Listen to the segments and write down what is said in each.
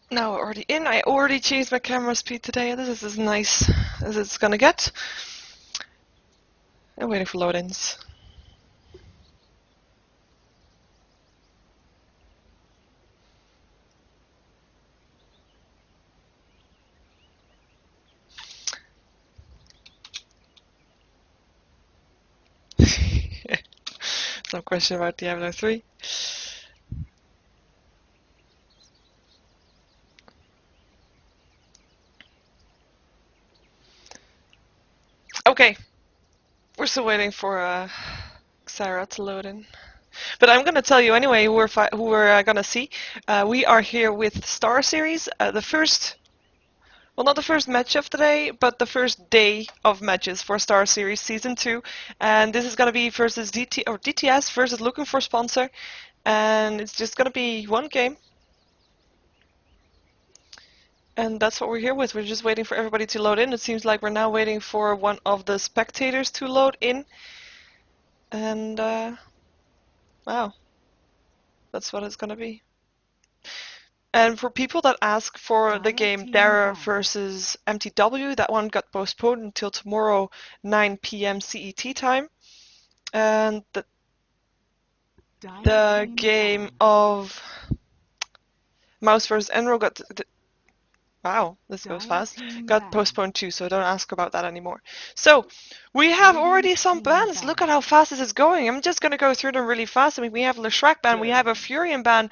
Now we're already in. I already changed my camera speed today. This is as nice as it's gonna get. I'm waiting for load-ins. Some question about Diablo 3. Okay, we're still waiting for Sarah to load in. But I'm gonna tell you anyway who we're gonna see. We are here with Star Series, the first, well, not the first match of today, but the first day of matches for Star Series Season 2. And this is gonna be versus DTS versus Looking for Sponsor. And it's just gonna be one game. And that's what we're here with. We're just waiting for everybody to load in. It seems like we're now waiting for one of the spectators to load in. And, wow. That's what it's gonna be. And for people that ask for the game Dara versus MTW, that one got postponed until tomorrow, 9 p.m. CET time. And the game of Mouse vs. Enro got... Wow, this goes fast. Got postponed too, so don't ask about that anymore. So, we have already some bans. Look at how fast this is going. I'm just gonna go through them really fast. I mean, we have Le Shrek ban, we have a Furion ban,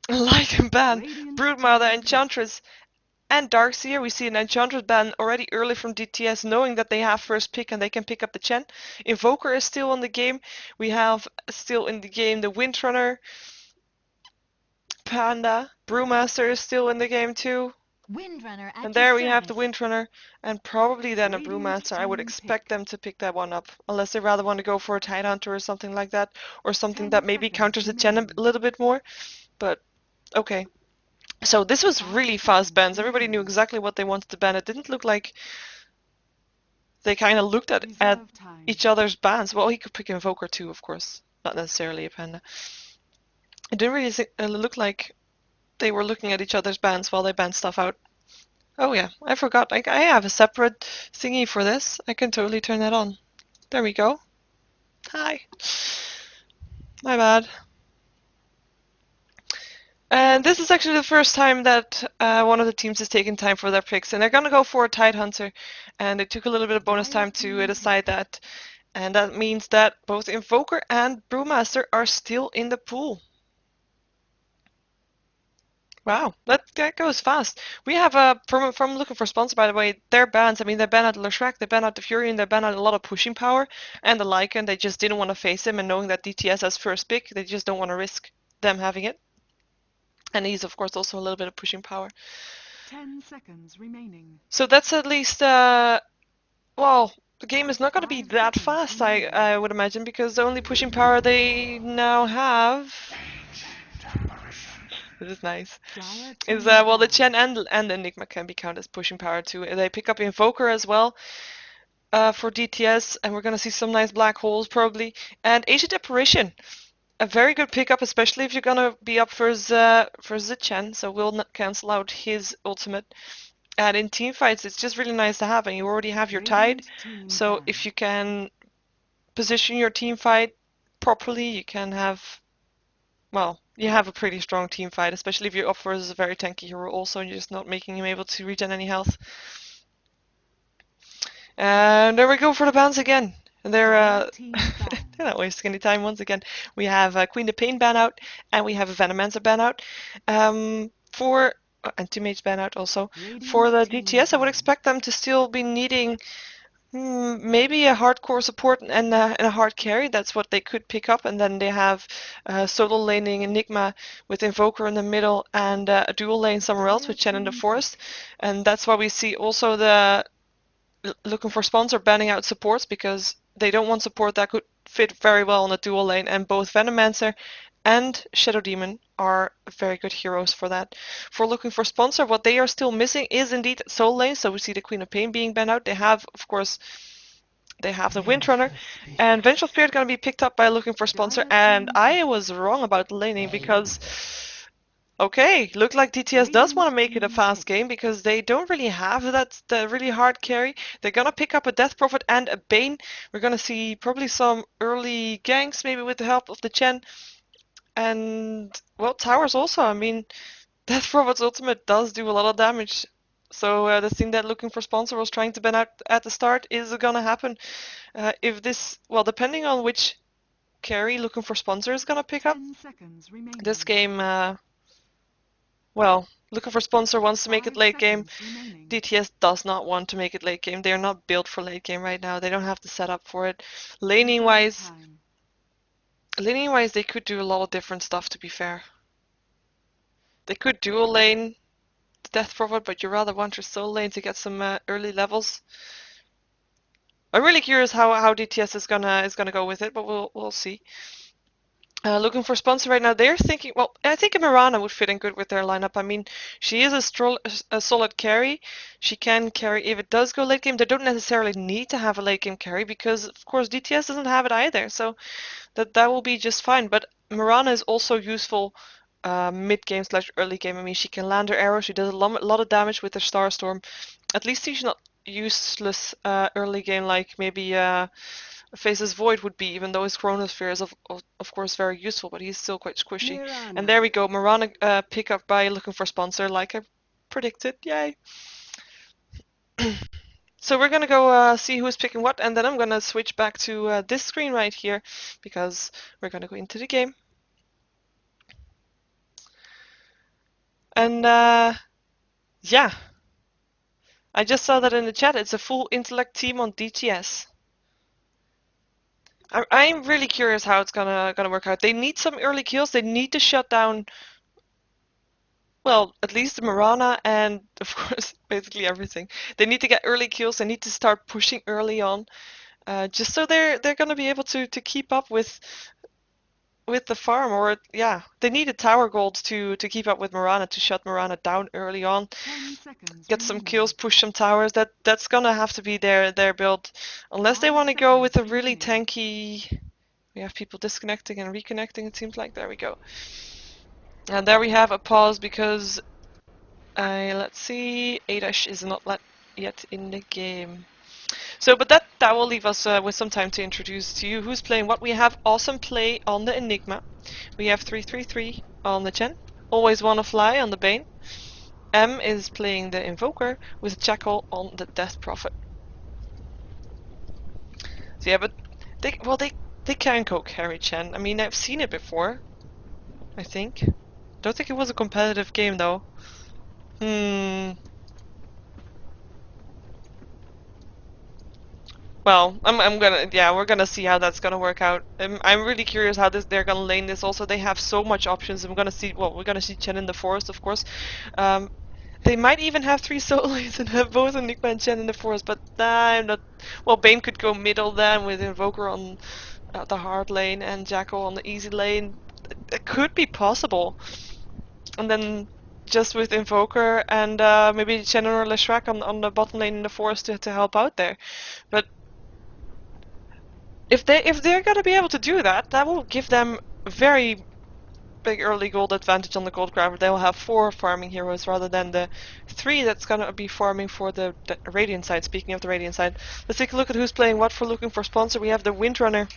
Lycan ban, Broodmother, Enchantress, and Darkseer. We see an Enchantress ban already early from DTS, knowing that they have first pick and they can pick up the Chen. Invoker is still in the game. We have still in the game the Windrunner, Panda, Brewmaster is still in the game too. Windrunner at And there we your have the service. Windrunner, and probably then a Brewmaster. I would expect them to pick that one up, unless they rather want to go for a Tidehunter or something like that, or something that maybe counters the Chen a little bit more. But okay. So this was really fast bans. Everybody knew exactly what they wanted to ban. It didn't look like they kind of looked at each other's bans. Well, he could pick Invoker too, of course, not necessarily a Panda. It didn't really look like they were looking at each other's bans while they banned stuff out. Oh yeah, I forgot. I have a separate thingy for this. I can totally turn that on. There we go. Hi. My bad. And this is actually the first time that one of the teams has taken time for their picks, and they're gonna go for a Tidehunter, and they took a little bit of bonus time to decide that, and that means that both Invoker and Brewmaster are still in the pool. Wow, that goes fast. We have from Looking for Sponsor, by the way, their bans. I mean, they ban out Le Shrek, they ban out the Fury, and they ban out a lot of pushing power, and the Lycan. They just didn't want to face him, and knowing that DTS has first pick, they just don't want to risk them having it. And he's, of course, also a little bit of pushing power. 10 seconds remaining. So that's at least, well, the game is not going to be that fast, I would imagine, because the only pushing power they now have, this is nice, is, well, the Chen and Enigma can be counted as pushing power too. They pick up Invoker as well for DTS, and we're going to see some nice black holes probably. And Ancient Apparition. A very good pickup, especially if you're gonna be up for the Chen, so we'll not cancel out his ultimate. And in team fights, it's just really nice to have, and you already have your Tide, so if you can position your team fight properly, you can have, well, you have a pretty strong team fight, especially if you're up for a very tanky hero also, and you're just not making him able to regen any health. And there we go for the bans again. And they're not wasting any time once again. We have Queen of Pain ban out, and we have a Venomancer ban out. For Anti-Mage ban out also. For the DTS, I would expect them to still be needing maybe a hardcore support and a hard carry. That's what they could pick up, and then they have solo laning Enigma with Invoker in the middle and a dual lane somewhere else with Chen in the forest. And that's why we see also the Looking for Sponsor banning out supports, because they don't want support that could fit very well on a dual lane, and both Venomancer and Shadow Demon are very good heroes for that. For Looking for Sponsor, what they are still missing is indeed soul lane, so we see the Queen of Pain being banned out. They have, of course, they have the Windrunner, and Vengeful Spirit going to be picked up by Looking for Sponsor, and I was wrong about the laning, because Okay, look like DTS does want Radiant to make it a win fast A. game because they don't really have the really hard carry. They're gonna pick up a Death Prophet and a Bane. We're gonna see probably some early ganks, maybe with the help of the Chen. And, well, towers also. I mean, Death Prophet's ultimate does do a lot of damage. So the thing that Looking for Sponsor was trying to ban out at the start is gonna happen. If this, well, depending on which carry Looking for Sponsor is gonna pick up, 10 seconds this remaining. game, well, Looking for Sponsor wants to make it 5 late game. seconds remaining. DTS does not want to make it late game. They're not built for late game right now. They don't have the setup for it. Laning Return wise, time. laning wise, they could do a lot of different stuff. To be fair, they could dual lane the Death Prophet, but you rather want your soul lane to get some early levels. I'm really curious how DTS is gonna go with it, but we'll see. Looking for sponsor right now. They're thinking, well, I think Mirana would fit in good with their lineup. I mean, she is a solid carry. She can carry if it does go late game. They don't necessarily need to have a late game carry because, of course, DTS doesn't have it either. So that will be just fine. But Mirana is also useful mid game slash early game. I mean, she can land her arrow. She does a lot of damage with her Star Storm. At least she's not useless early game like maybe Face's Void would be, even though his Chronosphere is of course very useful, but he's still quite squishy. And there we go, Mirana pick up by Looking for Sponsor, like I predicted. Yay! So we're gonna go see who's picking what, and then I'm gonna switch back to this screen right here because we're gonna go into the game. And yeah, I just saw that in the chat. It's a full intellect team on DTS. I'm really curious how it's gonna work out. They need some early kills. They need to shut down, well, at least the Mirana and of course basically everything. They need to get early kills. They need to start pushing early on, just so they're gonna be able to keep up with the farm. Or yeah, they need a tower gold to keep up with Mirana to shut Mirana down early on. 10 seconds Get some remaining. kills, push some towers. That's gonna have to be their build, unless they 5 want to go with seconds a really remaining. tanky. We have people disconnecting and reconnecting. It seems like there we go. And there we have a pause because let's see, Adash is not yet in the game. So, but that will leave us with some time to introduce to you who's playing what. We have Awesome Play on the Enigma. We have 333 on the Chen. Always Wanna Fly on the Bane. M is playing the Invoker with Jackal on the Death Prophet. So yeah, but they can co-carry Chen. I mean, I've seen it before, I think. Don't think it was a competitive game though. Hmm. Well, I'm gonna, yeah, we're gonna see how that's gonna work out. I'm really curious how they're gonna lane this. Also, they have so much options. I'm gonna see, well, we're gonna see Chen in the forest, of course. Um, they might even have three solo lanes and have both Enigma and Chen in the forest, but I'm not. Well, Bane could go middle then with Invoker on the hard lane and Jackal on the easy lane. It could be possible. And then just with Invoker and maybe Chen or Leshrac on the bottom lane in the forest to help out there. But if they're gonna be able to do that, that will give them a very big early gold advantage on the gold grabber. They will have 4 farming heroes rather than the 3 that's gonna be farming for the Radiant side. Speaking of the Radiant side, let's take a look at who's playing what for Looking for Sponsor. We have the Windrunner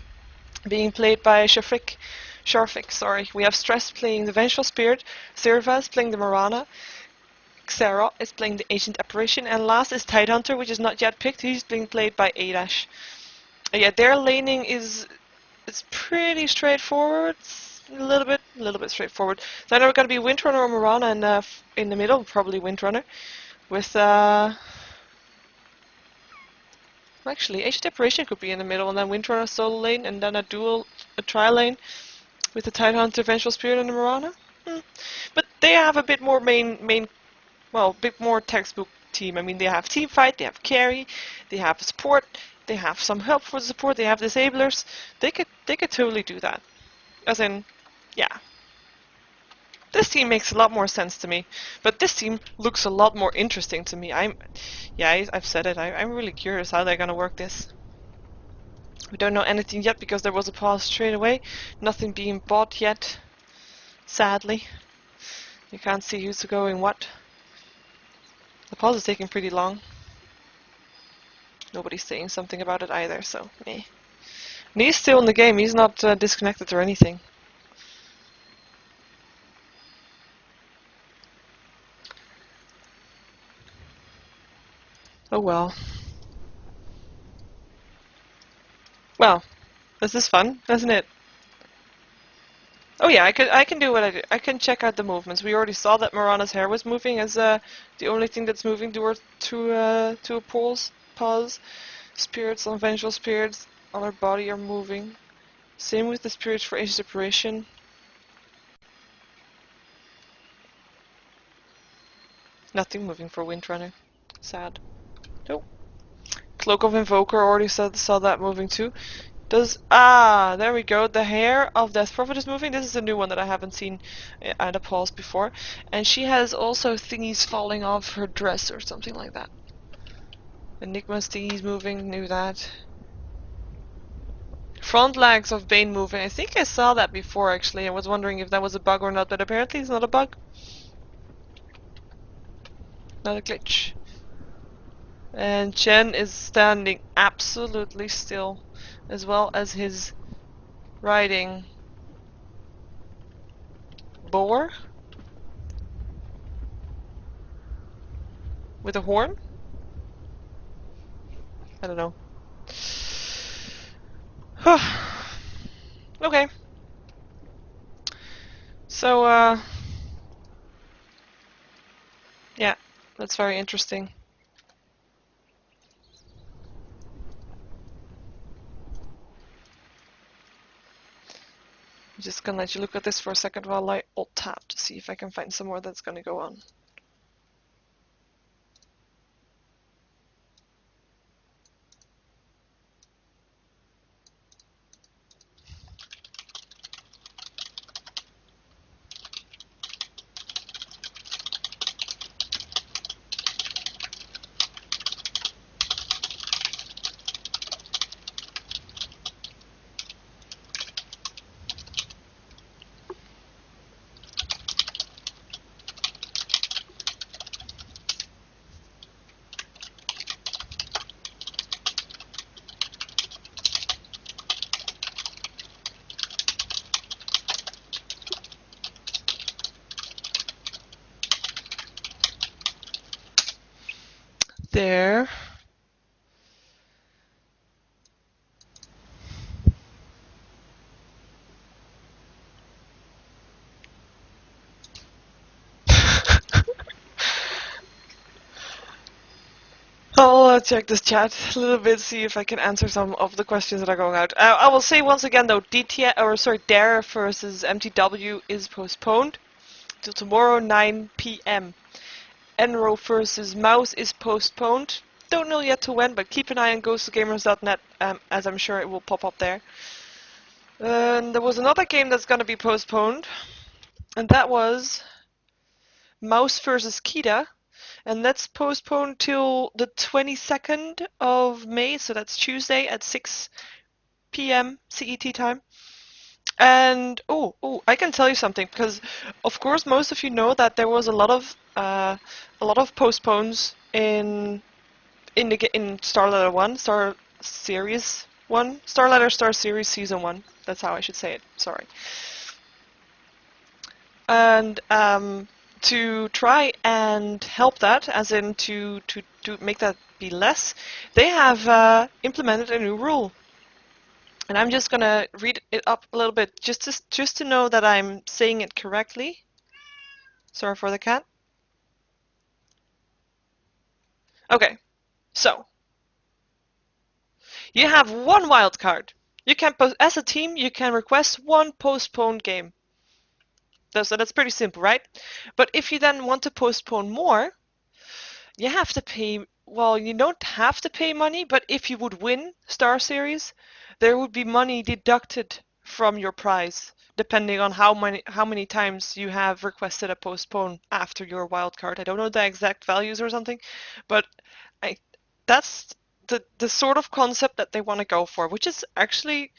being played by Sharfik, sorry. We have Stress playing the Vengeful Spirit, Sirvas playing the Marana, Xera is playing the Ancient Apparition, and last is Tidehunter, which is not yet picked. He's being played by Adash. Yeah, their laning is pretty straightforward. A little bit straightforward. Then we're gonna be Windrunner or Mirana, and in the middle, probably Windrunner, with actually Ancient Apparition could be in the middle, and then Windrunner solo lane, and then a tri lane with the Tidehunter, Vengeful Spirit, and the Mirana. But they have a bit more well, a bit more textbook team. I mean, they have team fight, they have carry, they have support, they have some help for the support, they have disablers. They could totally do that. As in, yeah. This team makes a lot more sense to me, but this team looks a lot more interesting to me. I've said it. I'm really curious how they're gonna work this. We don't know anything yet because there was a pause straight away. Nothing being bought yet, sadly. You can't see who's going what. The pause is taking pretty long. Nobody's saying something about it either, so meh. And he's still in the game. He's not disconnected or anything. Oh well. Well, this is fun, isn't it? Oh yeah, I can do what I do. I can check out the movements. We already saw that Marana's hair was moving as the only thing that's moving toward to a pause. Spirits on vengeful spirits on her body are moving. Same with the spirits for age separation. Nothing moving for Windrunner. Sad. Nope. Cloak of Invoker already saw that moving too. There we go. The hair of Death Prophet is moving. This is a new one that I haven't seen at a pause before. And she has also thingies falling off her dress or something like that. Enigma's thingies moving, knew that. Front legs of Bane moving. I think I saw that before actually. I was wondering if that was a bug or not, but apparently it's not a bug. Not a glitch. And Chen is standing absolutely still, as well as his riding boar with a horn. I don't know. Okay. So, yeah, that's very interesting. I'm just gonna let you look at this for a second while I alt-tab to see if I can find some more that's gonna go on. There. I'll check this chat a little bit, see if I can answer some of the questions that are going out. I will say once again though, Dare versus MTW is postponed till tomorrow 9 p.m. Enro versus Mouse is postponed. Don't know yet to when, but keep an eye on ghostgamers.net, as I'm sure it will pop up there. And there was another game that's going to be postponed, and that was Mouse versus Kita, and that's postponed till the 22nd of May, so that's Tuesday at 6 p.m. CET time. And I can tell you something, because of course most of you know that there was a lot of postpones in Starletter 1, Star Series 1, Starletter Star Series Season 1. That's how I should say it. Sorry. And to try and help that, as in to make that be less, they have implemented a new rule. And I'm just gonna read it up a little bit, just to know that I'm saying it correctly. Sorry for the cat. Okay, so you have one wild card. You can as a team, you can request one postponed game. So that's pretty simple, right? But if you then want to postpone more, you have to pay. Well, you don't have to pay money, but if you would win Star Series, there would be money deducted from your prize, depending on how many times you have requested a postpone after your wild card. I don't know the exact values or something, but that's the sort of concept that they want to go for, which is actually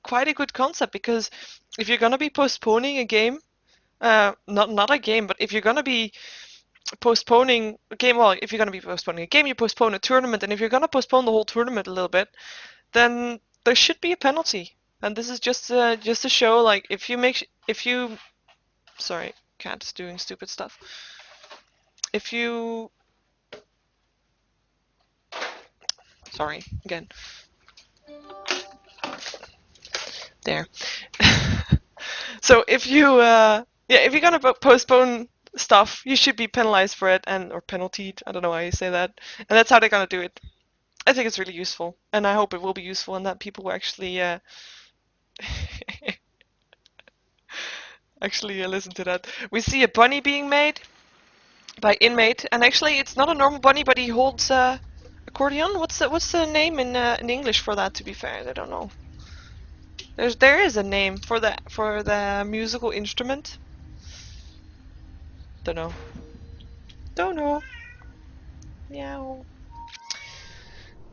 quite a good concept, because if you're going to be postponing a game, Not a game, but if you're gonna be postponing a game, well, if you're gonna be postponing a game, you postpone a tournament, and if you're gonna postpone the whole tournament a little bit, then there should be a penalty. And this is just to show, like, if you sorry, cat is doing stupid stuff. If you sorry again there. So if you yeah, if you're gonna postpone stuff, you should be penalized for it and or penaltied. I don't know how you say that. And that's how they're gonna do it. I think it's really useful, and I hope it will be useful, and that people will actually actually listen to that. We see a bunny being made by inmate, and actually it's not a normal bunny, but he holds accordion. What's the name in English for that? To be fair, I don't know. There is a name for the musical instrument. Don't know. Don't know. Meow.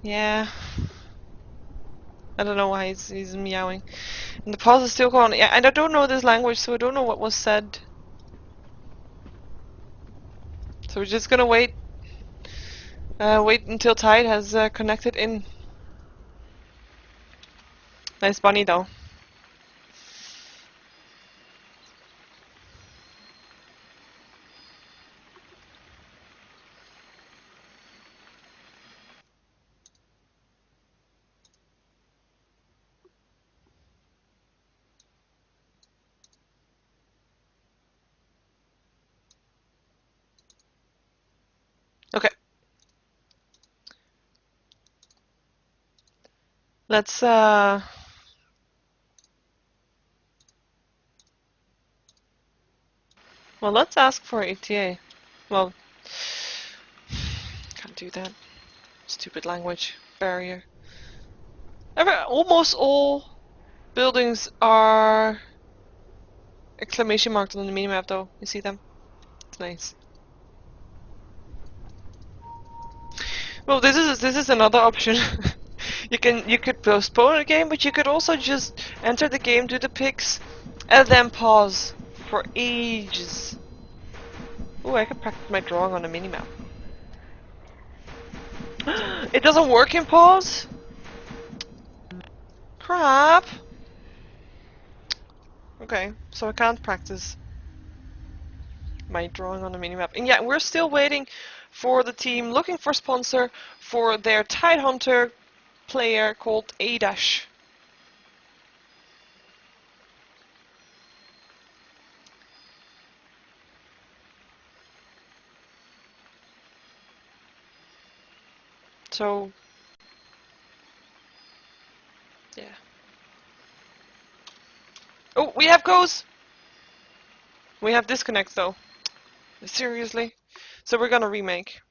Yeah. I don't know why he's meowing. And the pause is still going. Yeah, and I don't know this language, so I don't know what was said. So we're just gonna wait. Wait until Tide has connected in. Nice bunny though. Okay. Let's well, let's ask for ETA. Well, can't do that. Stupid language barrier. Almost all buildings are exclamation marked on the minimap though. You see them? It's nice. Well, this is another option. You could postpone a game, but you could also just enter the game, do the picks, and then pause for ages. Ooh, I could practice my drawing on a minimap. It doesn't work in pause? Crap. Okay, so I can't practice my drawing on the minimap. And yeah, we're still waiting for the team looking for sponsor for their Tidehunter player called A-Dash. So, yeah. Oh, we have goes! We have disconnects though. Seriously? So we're gonna remake.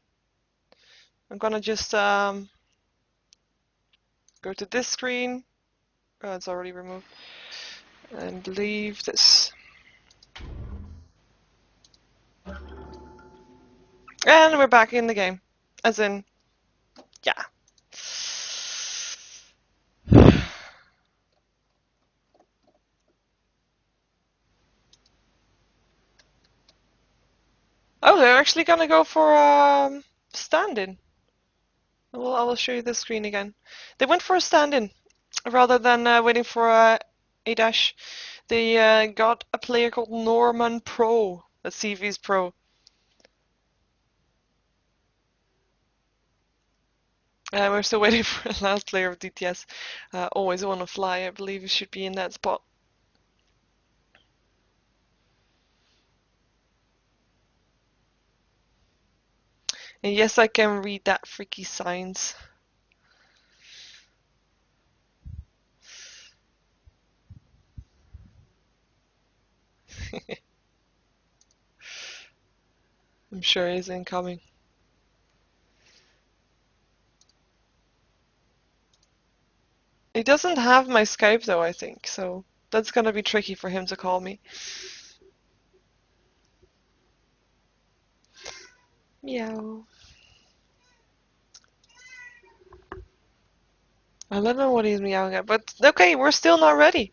I'm gonna just go to this screen. Oh, it's already removed. And leave this. And we're back in the game. As in, yeah. Oh, they're actually gonna go for stand-in. I will show you the screen again. They went for a stand-in rather than waiting for a dash. They got a player called Norman Pro. Let's see if he's pro. We're still waiting for the last player of DTS. Always want to fly. I believe he should be in that spot. And yes, I can read that freaky signs. I'm sure he's incoming. He doesn't have my Skype though, I think, so that's gonna be tricky for him to call me. Meow. I don't know what he's meowing at, but okay, we're still not ready.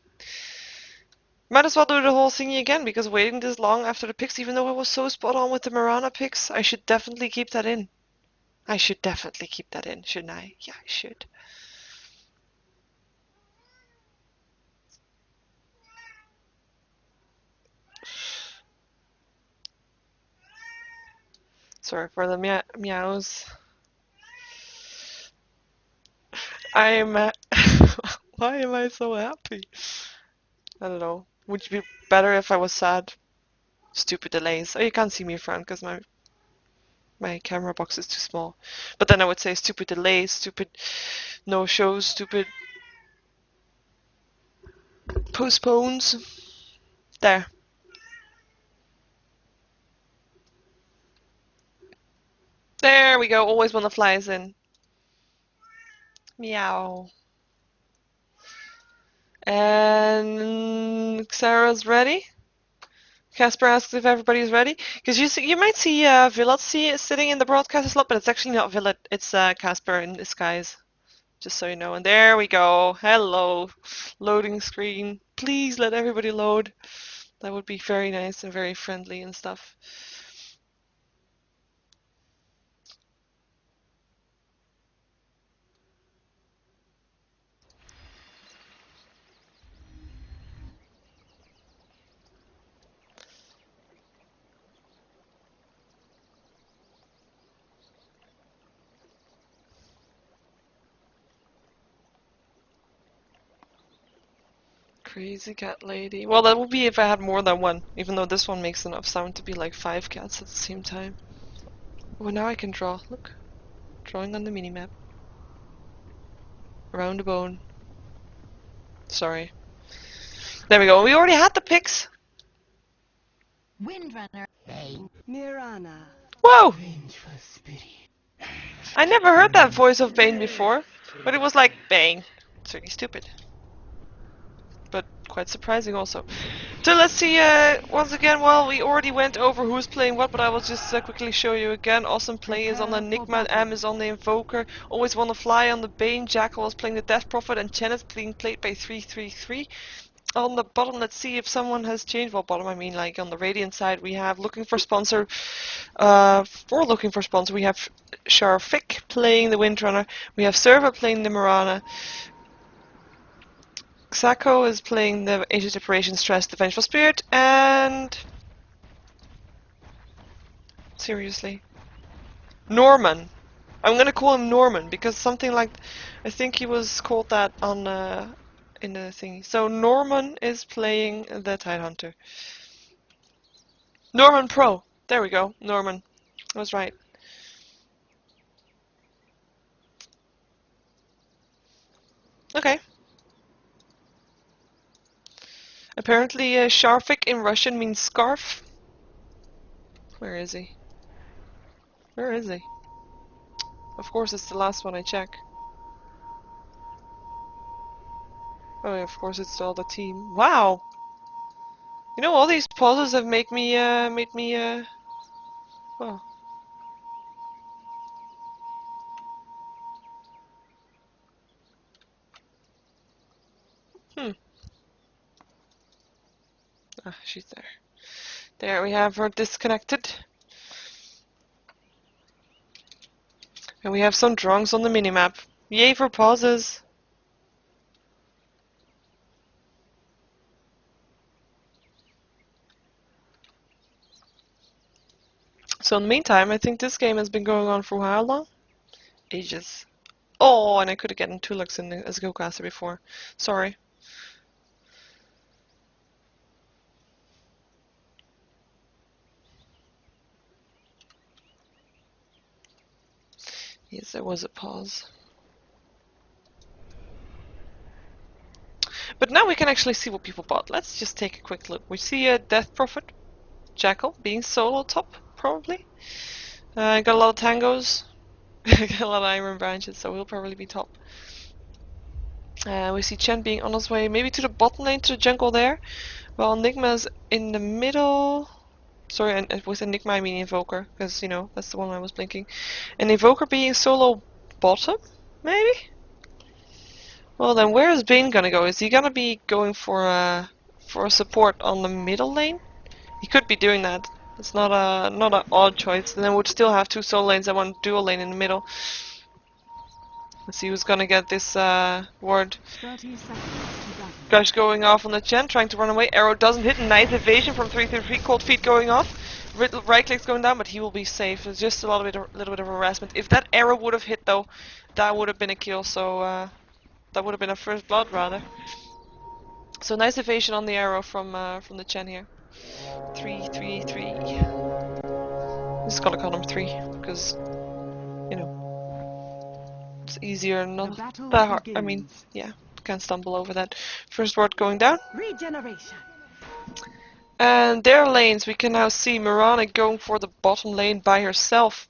Might as well do the whole thingy again, because waiting this long after the picks, even though I was so spot on with the Marana picks, I should definitely keep that in. I should definitely keep that in, shouldn't I? Yeah, I should. Sorry for the meows. I'm. Why am I so happy? I don't know. Would it be better if I was sad? Stupid delays. Oh, you can't see me in front because my camera box is too small. But then I would say stupid delays, stupid no shows, stupid postpones. There. There we go. Always when the flies in. Meow. And Sarah's ready. Casper asks if everybody's ready. Because you might see Villat sitting in the broadcaster slot, but it's actually not Villat. It's Casper in disguise. Just so you know. And there we go. Hello. Loading screen. Please let everybody load. That would be very nice and very friendly and stuff. Crazy cat lady. Well, that would be if I had more than one, even though this one makes enough sound to be like 5 cats at the same time. Oh, now I can draw. Look. Drawing on the minimap. Around the bone. Sorry. There we go. We already had the pics. Windrunner. Mirana. Whoa! I never heard that voice of Bane before, but it was like Bane. It's really stupid. But quite surprising also. So let's see, once again, well, we already went over who's playing what, but I will just quickly show you again. Awesome Play is on the Enigma, M is on the Invoker, Always Wanna Fly on the Bane, Jackal is playing the Death Prophet, and Chen is being played by 333. On the bottom, let's see if someone has changed. Well, bottom, I mean, like on the Radiant side, we have Looking for Sponsor. For Looking for Sponsor, we have Sharfik playing the Windrunner, we have Serva playing the Marana. Xako is playing the Ancient Separation Stress, the Vengeful Spirit, and... seriously. Norman. I'm gonna call him Norman, because something like... I think he was called that on, in the thingy. So Norman is playing the Tidehunter. Norman Pro. There we go. Norman. I was right. Okay. Apparently, Sharfik in Russian means scarf. Where is he? Where is he? Of course, it's the last one I check. Oh, yeah, of course, it's all the team. Wow! You know, all these pauses have made me, well. Hmm. Ah, she's there. There we have her disconnected. And we have some drawings on the minimap. Yay for pauses! So in the meantime, I think this game has been going on for how long? Ages. Oh, and I could have gotten 2 looks in as a go-caster before. Sorry. Yes, there was a pause. But now we can actually see what people bought. Let's just take a quick look. We see a Death Prophet, Jackal, being solo top, probably. Got a lot of tangos. Got a lot of iron branches, so he'll probably be top. We see Chen being on his way, maybe to the bottom lane, to the jungle there. While Enigma's in the middle. Sorry, and with Enigma I mean Invoker, because, you know, that's the one I was blinking. And Invoker being solo bottom, maybe? Well then, where is Bane gonna go? Is he gonna be going for for support on the middle lane. He could be doing that. It's not an odd choice. And then we'd still have two solo lanes and one dual lane in the middle. Let's see who's gonna get this ward. 30 seconds to battle. Gush going off on the Chen, trying to run away. Arrow doesn't hit. Nice evasion from 333. Cold feet going off. Right click's going down, but he will be safe. It's just a little bit of harassment. If that arrow would have hit though, that would have been a kill. So that would have been a first blood rather. So nice evasion on the arrow from the Chen here. 333. I'm just gonna call him 3 because you know it's easier, not that hard. I mean, yeah, can't stumble over that. First ward going down. Regeneration. And their lanes, we can now see Mirana going for the bottom lane by herself.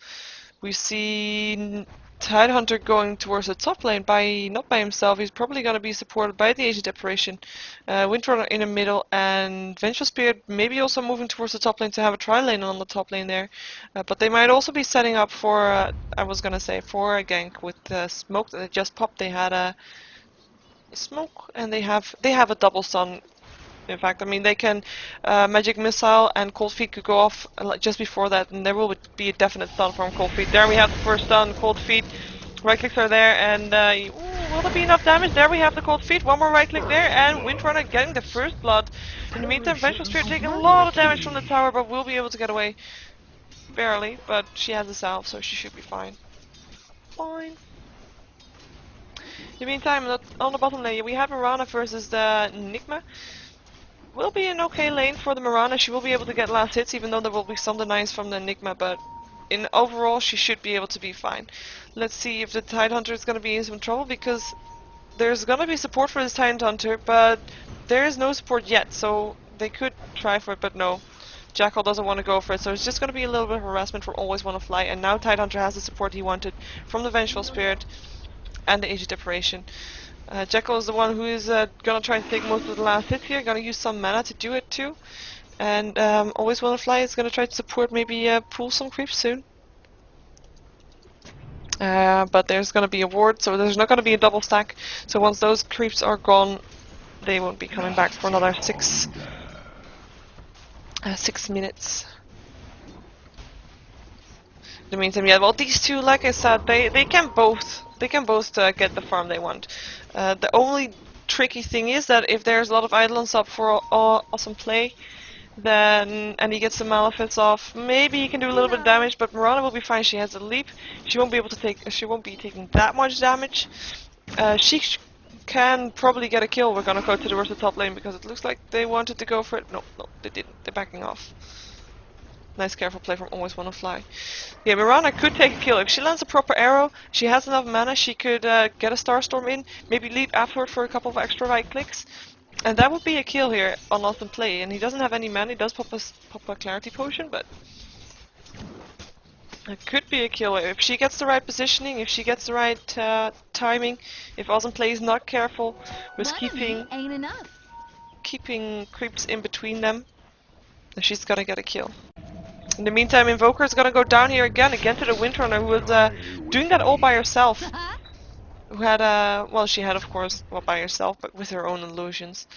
We see Tidehunter going towards the top lane not by himself. He's probably going to be supported by the Agent Deparation. Windrunner in the middle, and Vengeful Spirit maybe also moving towards the top lane to have a tri lane on the top lane there. But they might also be setting up for, I was going to say, for a gank with smoke that they just popped. They had a smoke, and they have a double stun. In fact, I mean, they can Magic Missile and Cold Feet could go off just before that, and there will be a definite stun from Cold Feet. There we have the first stun, Cold Feet. Right clicks are there, and will there be enough damage? There we have the Cold Feet. One more right click there, and Windrunner getting the first blood. In the meantime, Vengeful Spirit taking a lot of damage from the tower, but will be able to get away. Barely, but she has a salve, so she should be fine. Fine. In the meantime, on the bottom lane, we have Mirana versus the Enigma. Will be an okay lane for the Mirana. She will be able to get last hits, even though there will be some denies from the Enigma, but in overall she should be able to be fine. Let's see if the Tidehunter is going to be in some trouble, because there's going to be support for this Tidehunter, but there is no support yet, so they could try for it, but no. Jackal doesn't want to go for it, so it's just going to be a little bit of harassment for Always Wanna Fly, and now Tidehunter has the support he wanted from the Vengeful Spirit and the Agent Deparation. Jackal is the one who is gonna try and take most of the last hits here, gonna use some mana to do it too. And Always Wanna Fly is gonna try to support, maybe pull some creeps soon. But there's gonna be a ward, so there's not gonna be a double stack. So once those creeps are gone, they won't be coming back for another 6 minutes. In the meantime, yeah, well, these two, like I said, they can both get the farm they want. The only tricky thing is that if there's a lot of Eidolons up for awesome play, then and he gets the Malefice off, maybe he can do a little bit of damage. But Mirana will be fine. She has a leap. She won't be taking that much damage. She can probably get a kill. We're gonna go towards the top lane because it looks like they wanted to go for it. No, they didn't. They're backing off. Nice careful play from Always Wanna Fly. Yeah, Mirana could take a kill. If she lands a proper arrow, she has enough mana, she could get a Starstorm in, maybe leap afterward for a couple of extra right clicks. And that would be a kill here on awesome play. And he doesn't have any mana, he does pop a Clarity Potion, but it could be a kill. If she gets the right positioning, if she gets the right timing, if awesome play is not careful with keeping creeps in between them, then she's gonna get a kill. In the meantime, Invoker is gonna go down here again to the Windrunner, who was doing that all by herself. Who had well, she had of course, well, by herself, but with her own illusions.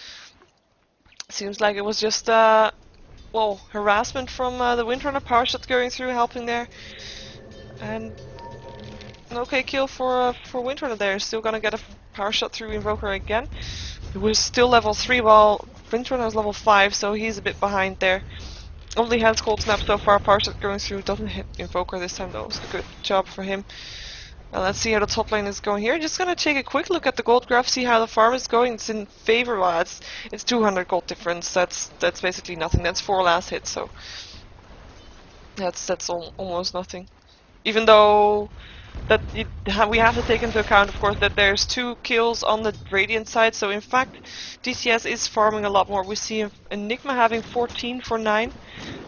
Seems like it was just well, harassment from the Windrunner. Power shot going through, helping there, and an okay kill for Windrunner there. Still gonna get a power shot through Invoker again. He was still level 3 while Windrunner is level 5, so he's a bit behind there. Only has Cold Snap so far. Power shot going through, doesn't hit Invoker this time though, so good job for him. Let's see how the top lane is going here. Just gonna take a quick look at the gold graph, see how the farm is going. It's in favor. Well, it's 200 gold difference. That's basically nothing. That's 4 last hits, so that's almost nothing. Even though that we have to take into account, of course, that there's 2 kills on the Radiant side. So in fact, DTS is farming a lot more. We see Enigma having 14 for 9,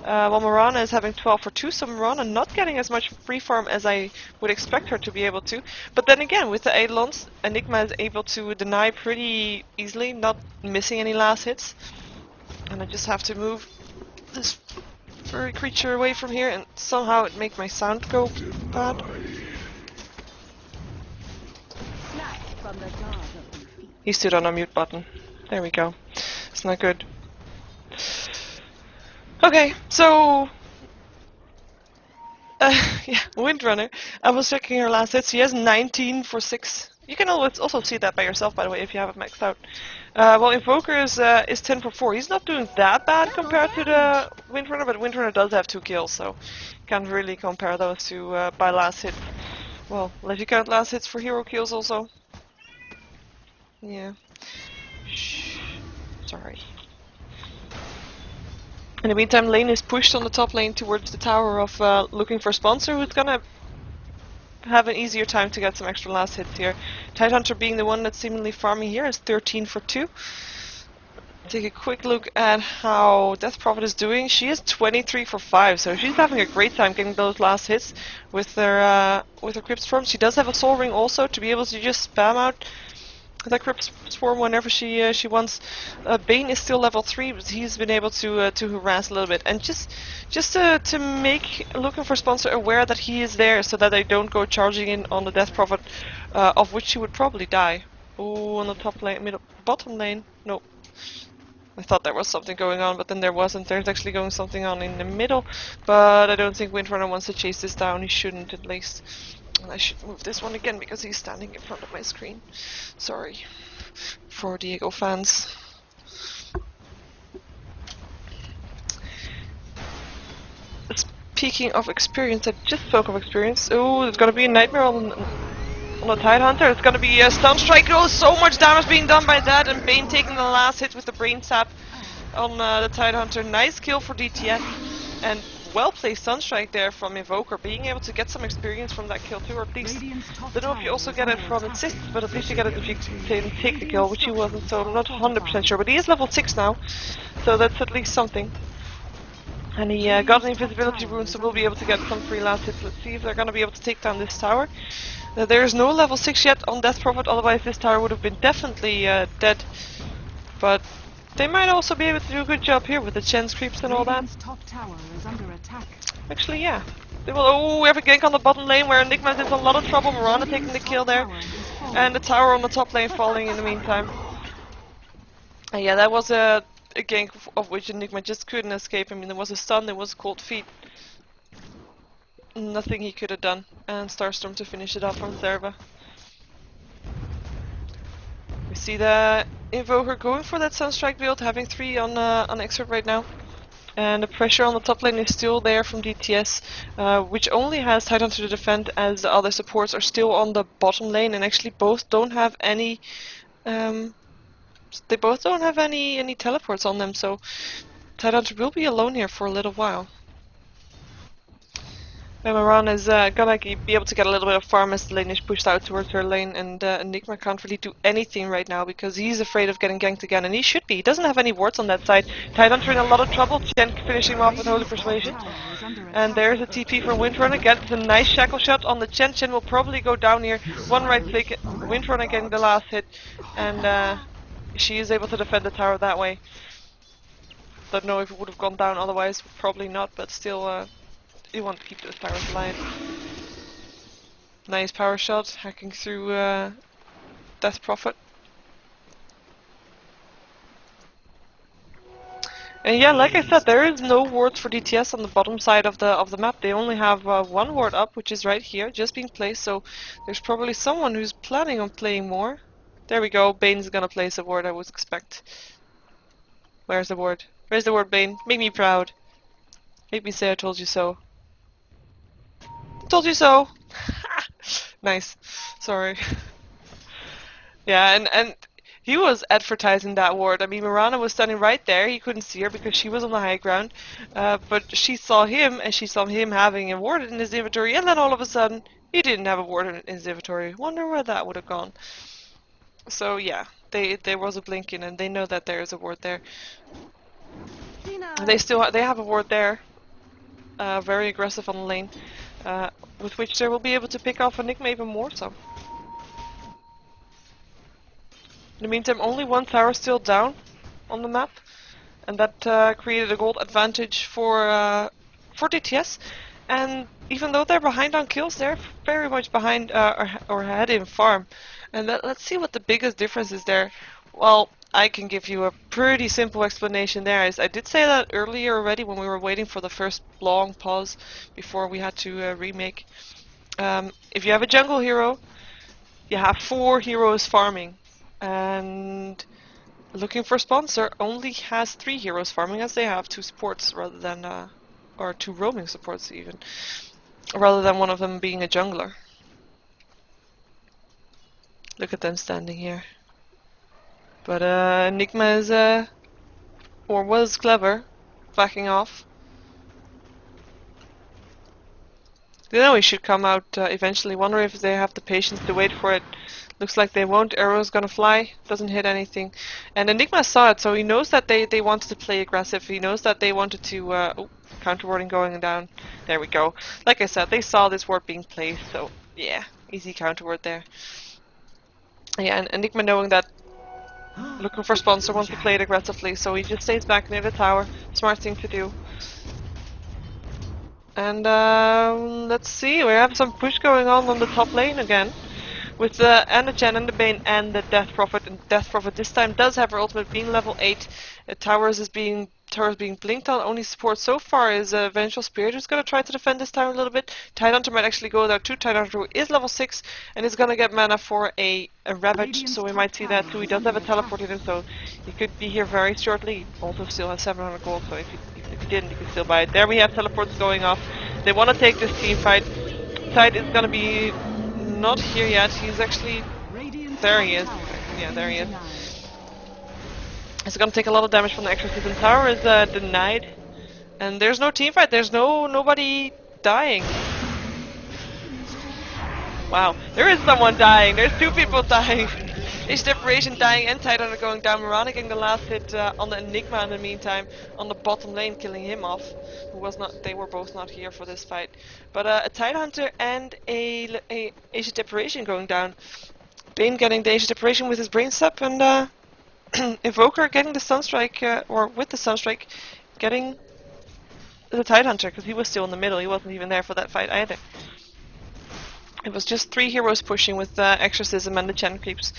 while Mirana is having 12 for 2. So Mirana not getting as much free farm as I would expect her to be able to. But then again, with the Eidolons, Enigma is able to deny pretty easily, not missing any last hits. And I just have to move this furry creature away from here, and somehow it makes my sound go bad. He stood on a mute button. There we go. It's not good. Okay, so yeah, Windrunner. I was checking her last hits. She has 19 for 6. You can always also see that by yourself, by the way, if you have it maxed out. Well, Invoker is 10 for 4. He's not doing that bad compared to the Windrunner, but Windrunner does have 2 kills, so can't really compare those two by last hit. Well, let you count last hits for hero kills also. Yeah. Shh. Sorry. In the meantime, Lane is pushed on the top lane towards the tower of looking for Sponsor, who's gonna have an easier time to get some extra last hits here. Tidehunter being the one that's seemingly farming here is 13 for 2. Take a quick look at how Death Prophet is doing. She is 23 for 5, so she's having a great time getting those last hits with her Crypt Storm. She does have a Soul Ring also to be able to just spam out that Crypt Swarm whenever she wants. Bane is still level 3, but he's been able to harass a little bit. And just to make looking for Sponsor aware that he is there so that they don't go charging in on the Death Prophet, of which she would probably die. Oh, on the top lane, bottom lane. No. I thought there was something going on, but then there wasn't. There's actually going something on in the middle, but I don't think Windrunner wants to chase this down. He shouldn't, at least. And I should move this one again because he's standing in front of my screen. Sorry for Diego fans. Speaking of experience, I just spoke of experience. Oh, there's gonna be a nightmare on the Tidehunter. It's gonna be a stun strike. Oh, so much damage being done by that, and Bane taking the last hit with the brain sap on the Tidehunter. Nice kill for DTS, and well placed stun strike there from Invoker, being able to get some experience from that kill too, or at least I don't know if you also get it from assists, but at least you get it if you take the kill, which he wasn't, so I'm not 100% sure. But he is level 6 now, so that's at least something. And he got an invisibility rune, so we'll be able to get some free last hits. Let's see if they're going to be able to take down this tower. There is no level 6 yet on Death Prophet, otherwise this tower would have been definitely dead. But they might also be able to do a good job here with the Chen's creeps and all that. Top tower is under attack. Actually, yeah. They will. Oh, we have a gank on the bottom lane where Enigma is in a lot of trouble. Mirana taking the kill there. And the tower on the top lane falling in the meantime. And yeah, that was a gank of which Enigma just couldn't escape. I mean, there was a stun, there was cold feet. Nothing he could have done. And Starstorm to finish it off from Zerva. We see the Invoker going for that Sunstrike build, having 3 on Excerpt right now. And the pressure on the top lane is still there from DTS, which only has Tidehunter to defend, as the other supports are still on the bottom lane, and actually both don't have any they both don't have any teleports on them, so Tidehunter will be alone here for a little while. Mirana is gonna be able to get a little bit of farm as the lane is pushed out towards her lane, and Enigma can't really do anything right now because he's afraid of getting ganked again, and he should be. He doesn't have any wards on that side. Tidehunter in a lot of trouble, Chen finishing him off with Holy Persuasion. And there's a TP from Windrunner, gets a nice shackle shot on the Chen. Chen will probably go down here. One right click, Windrunner getting the last hit, and she is able to defend the tower that way. Don't know if it would have gone down otherwise, probably not, but still you want to keep those towers alive. Nice power shot, hacking through Death Prophet. And yeah, like I said, there is no wards for DTS on the bottom side of the map. They only have one ward up, which is right here, just being placed. So there's probably someone who's planning on playing more. There we go. Bane's gonna place a ward, I would expect. Where's the ward? Where's the ward, Bane? Make me proud. Make me say I told you so. Told you so. Nice. Sorry. Yeah, and he was advertising that ward. I mean, Mirana was standing right there. He couldn't see her because she was on the high ground. But she saw him, and she saw him having a ward in his inventory. And then all of a sudden, he didn't have a ward in his inventory. Wonder where that would have gone. So yeah, there was a blinking, and they know that there is a ward there. They have a ward there. Very aggressive on the lane. With which they will be able to pick off Enigma even more so. In the meantime, only one tower still down on the map, and that created a gold advantage for DTS. And even though they're behind on kills, they're very much behind or ahead in farm. And let's see what the biggest difference is there. Well, I can give you a pretty simple explanation there. I did say that earlier already when we were waiting for the first long pause before we had to remake. If you have a jungle hero, you have 4 heroes farming, and looking for sponsor only has 3 heroes farming, as they have 2 supports rather than or 2 roaming supports even, rather than one of them being a jungler. Look at them standing here. But Enigma is or was clever, backing off. They know he should come out eventually. Wonder if they have the patience to wait for it. Looks like they won't. Arrow's gonna fly. Doesn't hit anything. And Enigma saw it, so he knows that they wanted to play aggressive. He knows that they wanted to... oh, counter warding going down. There we go. Like I said, they saw this ward being placed, so yeah, easy counter ward there. Yeah, and Enigma knowing that looking for sponsor wants to play it aggressively, so he just stays back near the tower. Smart thing to do. And let's see, we have some push going on the top lane again. With the Chen and the Bane and the Death Prophet. And Death Prophet this time does have her ultimate being level 8. Towers being blinked on. Only support so far is Vengeful Spirit, who's going to try to defend this tower a little bit. Tidehunter might actually go there too. Tidehunter who is level 6 and is going to get mana for a Ravage, so we might see that too. He does have a teleport in him, so he could be here very shortly. He also still has 700 gold, so if he didn't, he could still buy it. There we have teleports going off. They want to take this team fight. Tide is going to be not here yet. He's actually... there he is. Yeah, there he is. It's gonna take a lot of damage from the Exorcism. Tower is denied. And there's no team fight. There's nobody dying. Wow. There is someone dying. There's 2 people dying. Age Deprivation dying and Tidehunter going down. Mirana getting the last hit on the Enigma in the meantime. On the bottom lane, killing him off. Who was not? They were both not here for this fight. But a Tidehunter and a Age Deprivation going down. Bane getting the Age Deprivation with his Brain Sap, and Evoker getting the Sunstrike, or with the Sunstrike, getting the Tidehunter, because he was still in the middle. He wasn't even there for that fight either. It was just 3 heroes pushing with Exorcism and the Chen creeps,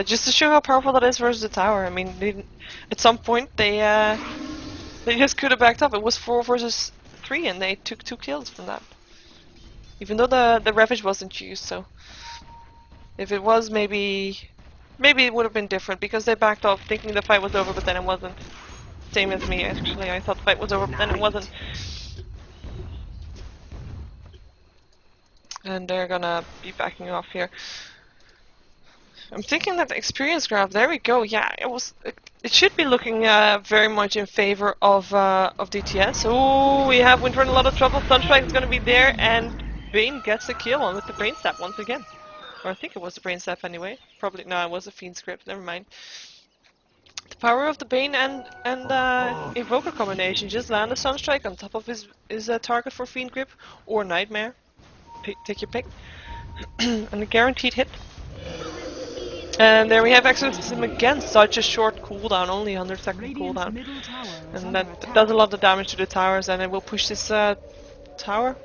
just to show how powerful that is versus the tower. I mean, at some point they just could have backed up. It was 4 versus 3, and they took 2 kills from that. Even though the Ravage wasn't used, so if it was, maybe it would have been different, because they backed off thinking the fight was over, but then it wasn't. Same as me, actually. I thought the fight was over, but then it wasn't. And they're gonna be backing off here. I'm thinking that the experience graph, there we go, yeah, it should be looking very much in favor of DTS. Oh, we have Winter in a lot of trouble. Sunstrike is gonna be there, and Bane gets a kill on with the Brain Sap once again. Or I think it was the Brain Sap anyway. Probably, no, it was a Fiend script, never mind. The power of the Bane and Evoker combination. Just land a Sunstrike on top of his target for Fiend Grip, or Nightmare. Take your pick. And a guaranteed hit. And there we have Exorcism again. Such a short cooldown, only 100-second cooldown. And that does a lot of damage to the towers, and it will push this tower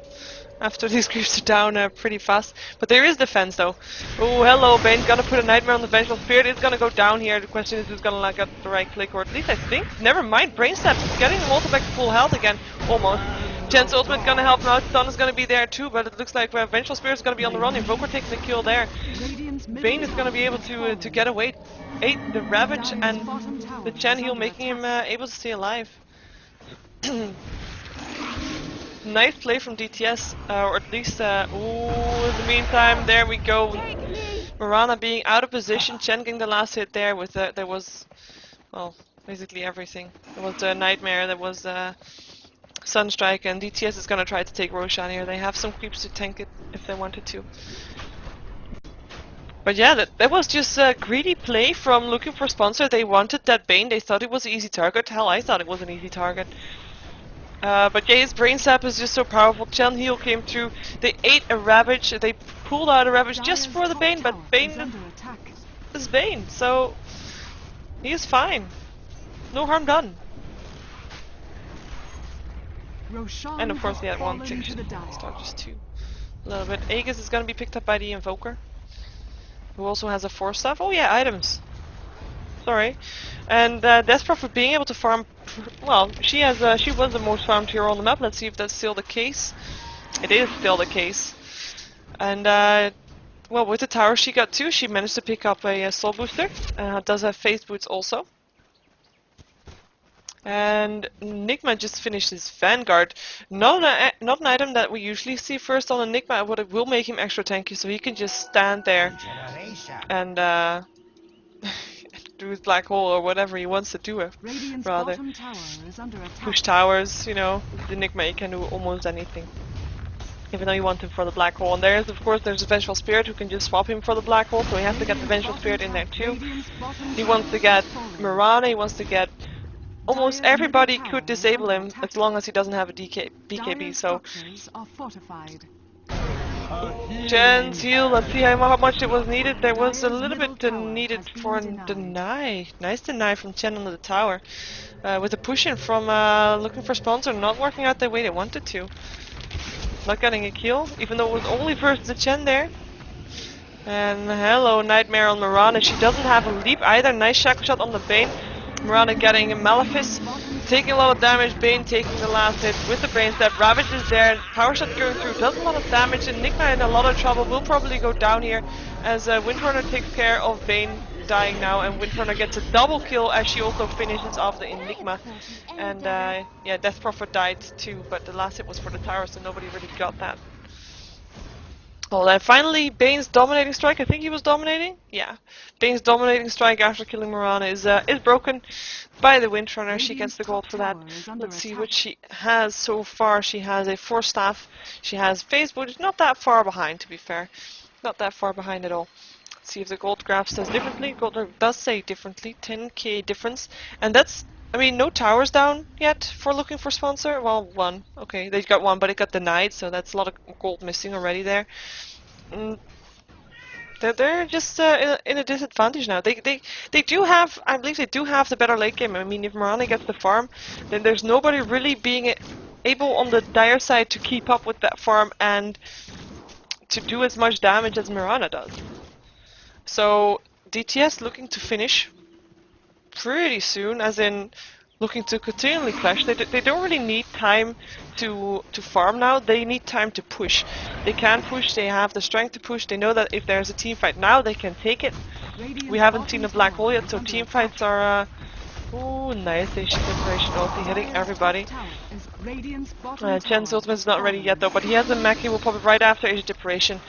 after these creeps are down pretty fast. But there is defense though. Oh, hello, Bane's gonna put a Nightmare on the Vengeful Spirit. It's gonna go down here. The question is who's gonna get the right click, or at least I think. Never mind, Brain Sap getting them also back to full health again. Almost. Chen's ultimate gonna help him out. Stun is gonna be there too, but it looks like Vengeful Spirit is gonna be on the run. Invoker taking the kill there. Bane is gonna be able to get away. The Ravage and the Chen heal, making him able to stay alive. Nice play from DTS, or at least, ooh, in the meantime, there we go. Mirana being out of position, Chen getting the last hit there with, there was, well, basically everything. There was a Nightmare, there was Sunstrike, and DTS is gonna try to take Roshan here. They have some creeps to tank it if they wanted to. But yeah, that was just a greedy play from looking for sponsor. They wanted that Bane, they thought it was an easy target. Hell, I thought it was an easy target. But yeah, his Brain Sap is just so powerful. Chen heal came through. They ate a Ravage. They pulled out a Ravage just for the Bane, but Bane is Bane, so he is fine. No harm done. And of course, he had 1 tick. Start just 2. A little bit. Aegis is going to be picked up by the Invoker, who also has a 4 staff. Oh yeah, items. Sorry. And Despro for being able to farm. Well, she was the most farmed hero on the map. Let's see if that's still the case. It is still the case. And well, with the tower she got too, she managed to pick up a soul booster. Does have phase boots also. And Enigma just finished his Vanguard. Not an item that we usually see first on Enigma, but it will make him extra tanky, so he can just stand there and do his black hole or whatever he wants to do. Radiant's Rather bottom tower is under attack. push towers, you know. With Enigma, he can do almost anything. Even though you want him for the black hole. And there's, of course, there's a Vengeful Spirit who can just swap him for the black hole, so he has to get the Vengeful Spirit in there too. He wants to get Mirana, he wants to get... Almost everybody could disable him as long as he doesn't have a BKB, so... Jen's heal, let's see how much it was needed. There was a little bit needed for a deny. Nice deny from Chen under the tower. With a push-in from looking for sponsor not working out the way they wanted to. Not getting a kill, even though it was only versus the Chen there. And hello, Nightmare on Mirana. She doesn't have a leap either. Nice shackle shot on the Bane. Mirana getting a Malefice, taking a lot of damage. Bane taking the last hit with the Bane Step. Ravage is there. Power shot going through. Does a lot of damage. Enigma in a lot of trouble. Will probably go down here as Windrunner takes care of Bane dying now. And Windrunner gets a double kill as she also finishes off the Enigma. And yeah, Death Prophet died too, but the last hit was for the tower, so nobody really got that. Well, then finally, Bane's dominating strike. I think he was dominating. Yeah, Bane's dominating strike after killing Mirana is broken by the Windrunner. She gets the gold for that. Let's see what she has so far. She has a 4 staff. She has phase boot. Not that far behind, to be fair. Not that far behind at all. Let's see if the gold graph says differently. Gold does say differently. 10k difference, and that's. I mean, no towers down yet for looking for sponsor. Well, one. Okay, they got one, but it got denied, so that's a lot of gold missing already there. They're just in a disadvantage now. They do have, I believe they do have the better late game. I mean, if Mirana gets the farm, then there's nobody really being able on the dire side to keep up with that farm and to do as much damage as Mirana does. So DTS looking to finish pretty soon, as in looking to continually clash. They don't really need time to farm now. They need time to push. They can push. They have the strength to push. They know that if there's a team fight now, they can take it. We haven't seen a black hole yet, so team fights are. Oh, nice! They should separation ulti hitting everybody. Chen's ultimate is not ready yet though, but he has a mech. He will pop it right after Age of Deparation.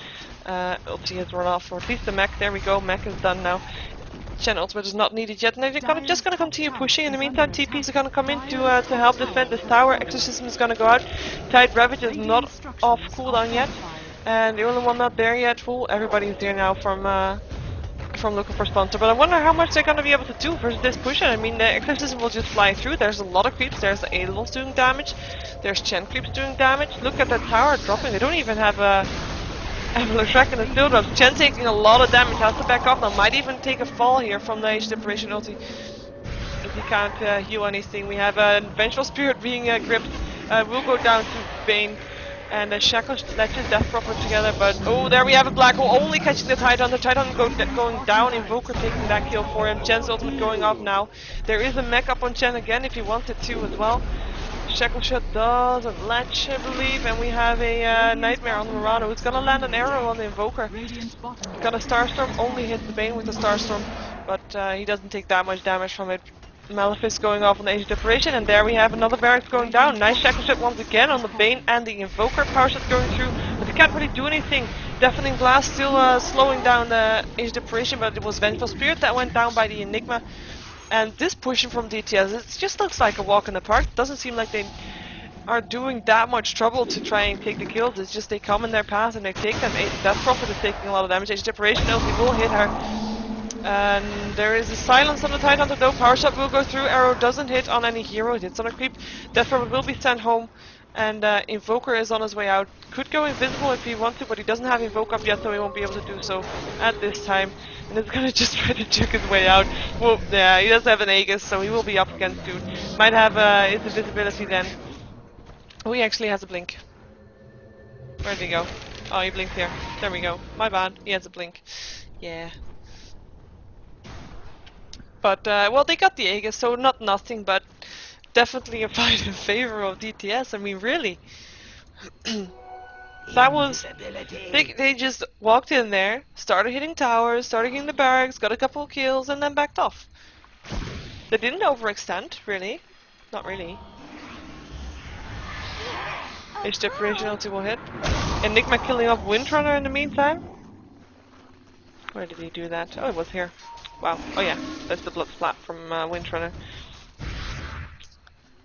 Ulti has run off, or at least the mech. There we go. Mech is done now. Chen ultimate is not needed yet, and they're just gonna continue pushing. In the meantime, TPs are gonna come in to help defend this tower. Exorcism is gonna go out. Tide Ravage is not off cooldown yet, and the only one not there yet. Well, everybody's there now from looking for sponsor. But I wonder how much they're gonna be able to do versus this push. I mean, the Exorcism will just fly through. There's a lot of creeps. There's the Edelwolves doing damage. There's Chen creeps doing damage. Look at that tower dropping. They don't even have a. Track and the still drops. Chen taking a lot of damage, has to back off now. Might even take a fall here from the Age Deparation ulti. If he can't heal anything. We have a Vengeful Spirit being gripped. We'll go down to Bane. And Shackle latches Death Prophet together, but oh, there we have a black hole, only catching the Titan. The Titan going down, Invoker taking that kill for him. Chen's ultimate going off now. There is a mech up on Chen again if he wanted to as well. Shackle Shot doesn't latch, I believe, and we have a Nightmare on Mirana who's gonna land an arrow on the Invoker. Got a Starstorm, only hits the Bane with the Starstorm, but he doesn't take that much damage from it. Malefice going off on the Age of Deparation, and there we have another barracks going down. Nice Shackle Shot once again on the Bane and the Invoker. Power Shot going through, but they can't really do anything. Deafening Blast still slowing down the Age of Deparation, but it was Vengeful Spirit that went down by the Enigma. And this pushing from DTS, it just looks like a walk in the park. Doesn't seem like they are doing that much trouble to try and take the kills. It's just they come in their path and they take them. Death Prophet is taking a lot of damage. Age of Deparation ulti will hit her. And there is a silence on the Titan though. Power Shot will go through. Arrow doesn't hit on any hero. It hits on a creep. Death Prophet will be sent home. And Invoker is on his way out. Could go invisible if he wants to, but he doesn't have Invoke up yet, so he won't be able to do so at this time. And he's gonna just try to juke his way out. Well, yeah, he does have an Aegis, so he will be up against dude. Might have his invisibility then. Oh, he actually has a blink. Where did he go? Oh, he blinked here. There we go. My bad. He has a blink. Yeah. But, well, they got the Aegis, so not nothing, but definitely a fight in favor of DTS. I mean, really. That was... They just walked in there, started hitting towers, started hitting the barracks, got a couple of kills, and then backed off. They didn't overextend, really. Not really. Age Deprivation ulti will hit. Enigma killing off Windrunner in the meantime. Where did he do that? Oh, it was here. Wow. Oh yeah, that's the blood splat from Windrunner.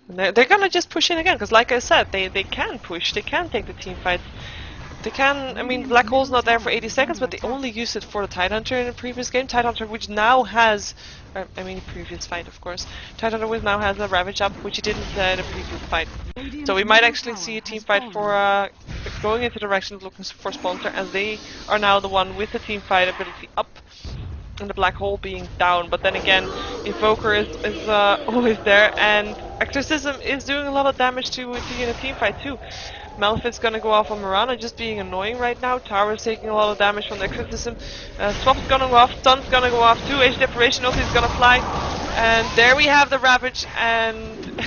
And they're gonna just push in again, because like I said, they can push, they can take the team fights. They can, I mean, Black Hole's not there for 80 seconds, but they only used it for the Tidehunter in the previous game. Tidehunter, which now has, I mean, previous fight, of course. Tidehunter, which now has a Ravage up, which he didn't in the previous fight. So we might actually see a team fight for going into the direction of looking for sponsor, as they are now the one with the team fight ability up, and the Black Hole being down. But then again, Invoker is always there, and Exorcism is doing a lot of damage to in a team fight too. Malphite's gonna go off on Mirana, just being annoying right now. Tower's taking a lot of damage from the Exorcism. Swap's gonna go off, Stun's gonna go off too, Age Deprivation ulti's gonna fly. And there we have the Ravage, and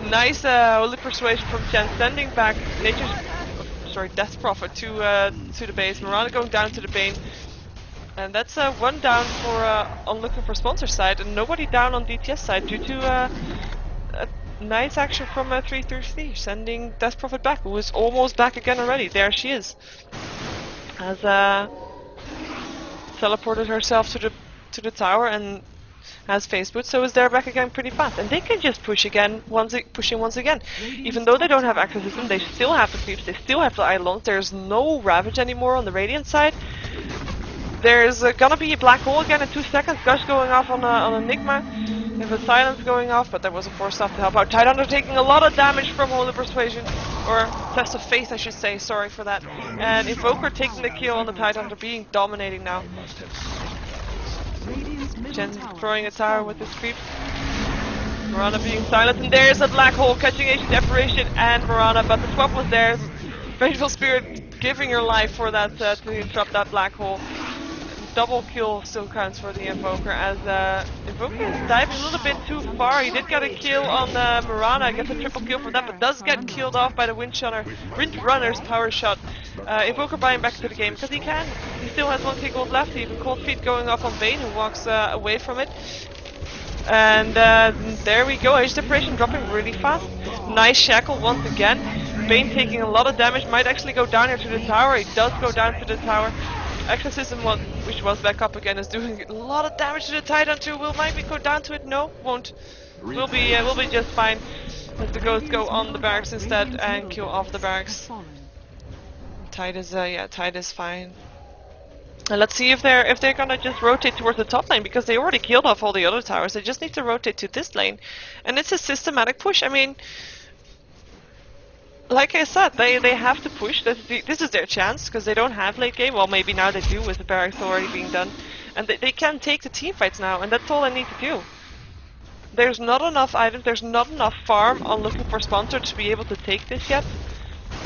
nice Holy Persuasion from Chen, sending back Death Prophet to the base. Mirana going down to the Bane. And that's one down for on looking for sponsor side, and nobody down on DTS side due to a nice action from 333, sending Death Prophet back, who is almost back again already. There she is, has teleported herself to the tower and has phase boot, so is there back again pretty fast. And they can just push again, pushing once again. Even though they don't have Exorcism, they still have the creeps, they still have the Eidolons. There's no Ravage anymore on the Radiant side. There's gonna be a Black Hole again in 2 seconds. Gush going off on Enigma. There's a Silence going off, but there was a force stop to help out. Tidehunter taking a lot of damage from Holy Persuasion, or Test of Faith I should say, sorry for that. And Invoker taking the kill on the Tidehunter, being dominating now. Jen throwing a tower with his creep. Mirana being silenced, and there's a Black Hole catching Age Deprivation and Mirana, but the swap was there. Vengeful Spirit giving her life for that to interrupt that Black Hole. Double kill still counts for the Invoker, as Invoker is diving a little bit too far. He did get a kill on Mirana, gets a triple kill for that, but does get killed off by the Windrunner's power shot. Invoker buying back to the game, because he can. He still has 1 kick gold left, even Cold Feet going off on Bane, who walks away from it. And there we go, Age Deprivation dropping really fast. Nice shackle once again. Bane taking a lot of damage, might actually go down here to the tower. He does go down to the tower. Exorcism, which was back up again, is doing a lot of damage to the Tidehunter. Will maybe go down to it? No, won't. We'll be just fine. Let the Ghost go on the barracks instead and kill off the barracks. Tide is fine. And let's see if they're gonna just rotate towards the top lane, because they already killed off all the other towers. They just need to rotate to this lane, and it's a systematic push. I mean, like I said, they have to push. This is their chance, because they don't have late game. Well, maybe now they do with the barracks already being done. And they can take the team fights now, and that's all they need to do. There's not enough items, there's not enough farm on looking for sponsor to be able to take this yet.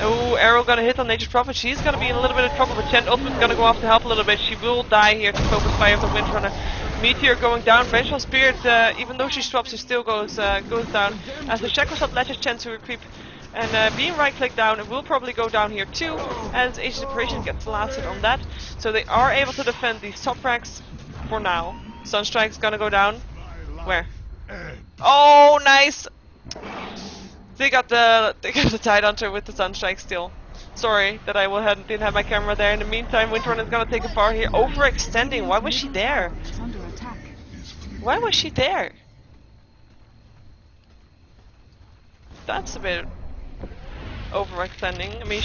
Oh, arrow gonna hit on Nature's Prophet. She's gonna be in a little bit of trouble, but Chen ultimate's gonna go off to help a little bit. She will die here to focus fire of the Windrunner. Meteor going down. Vengeful Spirit, even though she swaps, she still goes down. As the Shackle Shot latches Chen to a creep. And being right-clicked down, it will probably go down here too, as Age Deprivation gets blasted on that. So they are able to defend these top ranks for now. Sunstrike's gonna go down. Where? Oh, nice! They got the Tidehunter with the Sunstrike still. Sorry that I didn't have my camera there. In the meantime, Windrunner is gonna take a far here. Overextending. Why was she there? Why was she there? That's a bit overextending. I mean,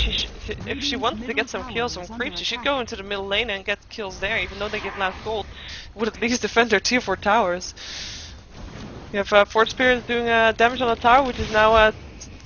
if she wants to get some kills from creeps, she should go into the middle lane and get kills there, even though they get last gold. Would at least defend their tier 4 towers. You have Fort Spirit doing damage on the tower, which is now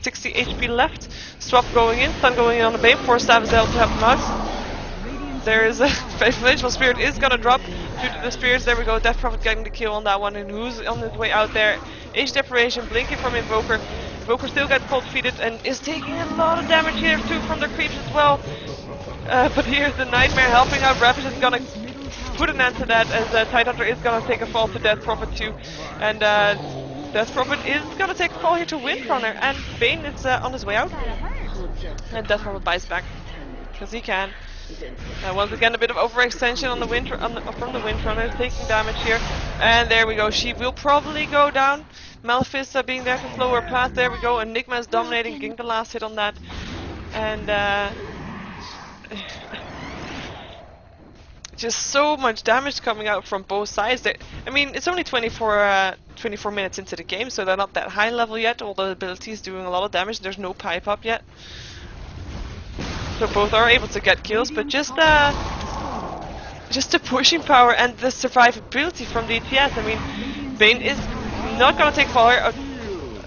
60 HP left. Swap going in, Stun going in on the Bane. Force Staff is able to help them out. There is a Vengeful Spirit is gonna drop due to the spirits. There we go, Death Prophet getting the kill on that one, and who's on his way out there? Age Deprivation, blinking from Invoker. Invoker still gets cold feeded and is taking a lot of damage here too from the creeps as well. But here's the Nightmare helping out. Ravage is gonna put an end to that, as Tidehunter is gonna take a fall to Death Prophet too, and Death Prophet is gonna take a fall here to Windrunner, and Bane is on his way out, and Death Prophet buys back because he can. Once again, a bit of overextension on the from the Windrunner, taking damage here, and there we go. She will probably go down. Malphis being there to slow her path. There we go. Enigma is dominating, getting the last hit on that, and just so much damage coming out from both sides. I mean, it's only 24 minutes into the game, so they're not that high level yet. All the abilities doing a lot of damage. There's no pipe up yet, so both are able to get kills. But just the pushing power and the survivability from DTS. I mean, Bane is not gonna take fall here.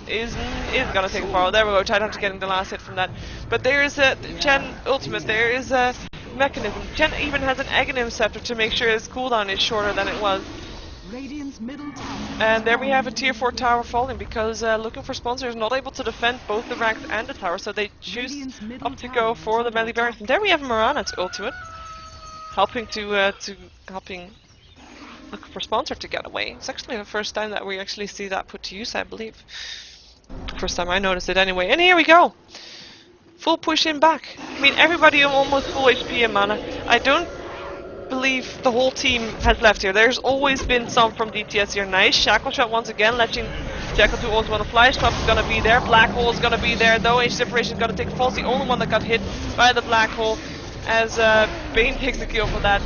Is gonna take a fall. There we go. Tidehunter getting the last hit from that. But there is a Chen ultimate. There is a mechanism. Chen even has an Aghanim scepter to make sure his cooldown is shorter than it was. And there we have a tier 4 tower falling because Looking for Sponsor is not able to defend both the racks and the tower, so they choose up to go for the melee barracks. And there we have Mirana's ultimate, helping Looking for Sponsor to get away. It's actually the first time that we actually see that put to use, I believe. First time I noticed it anyway. And here we go! Full push in back. I mean, everybody almost full HP and mana. I don't believe the whole team has left here. There's always been some from DTS here. Nice shackle shot once again, letting Jackal 2 also on the flash. Club is gonna be there. Black hole is gonna be there. Though Age Separation is gonna take false. The only one that got hit by the black hole, as Bane takes the kill for that.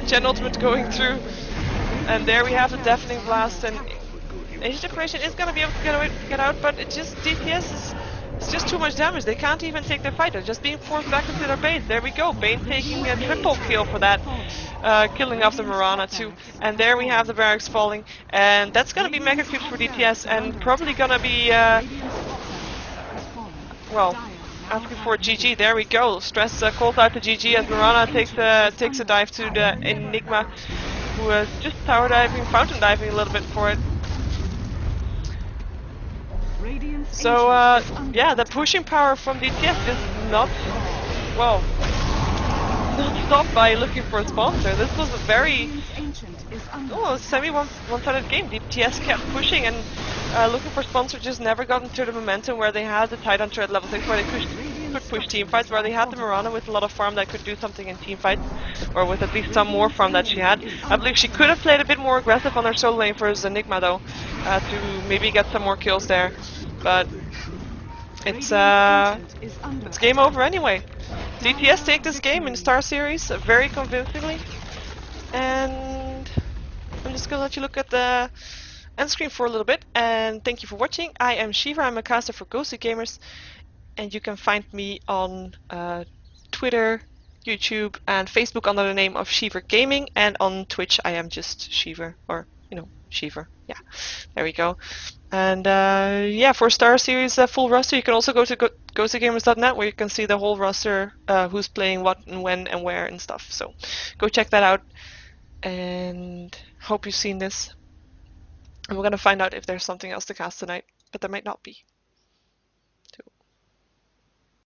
Chen ultimate going through, and there we have the deafening blast. And Age Separation is gonna be able to get out, but it just DTS is. It's just too much damage. They can't even take their fight. They're just being forced back into their base. There we go. Bane taking a triple kill for that. Killing off the Mirana too. And there we have the barracks falling. And that's gonna be mega creeps for DTS, and probably gonna be well, asking for a GG. There we go. Stress calls out to GG as Mirana takes a dive to the Enigma, who is just tower diving, fountain diving a little bit for it. So, yeah, the pushing power from DTS is not, well, not stopped by Looking for a Sponsor. This was a very, semi one-sided game. DTS kept pushing, and Looking for a Sponsor just never got into the momentum where they had the Tidehunter at level 6, where they could push team fights, where they had the Mirana with a lot of farm that could do something in team fights, or with at least some more farm that she had. I believe she could have played a bit more aggressive on her solo lane for his Enigma though, to maybe get some more kills there. But it's game over anyway. DTS take this game in Star Series very convincingly, and I'm just gonna let you look at the end screen for a little bit. And thank you for watching. I am Shiva. I'm a caster for Ghostly Gamers, and you can find me on Twitter, YouTube, and Facebook under the name of Shiva Gaming, and on Twitch I am just Shiva, or Shiva. Yeah, there we go. And yeah, for Star Series full roster, you can also go to ghostlygamers.net, where you can see the whole roster, who's playing what and when and where and stuff. So go check that out, and hope you've seen this. And we're gonna find out if there's something else to cast tonight, but there might not be.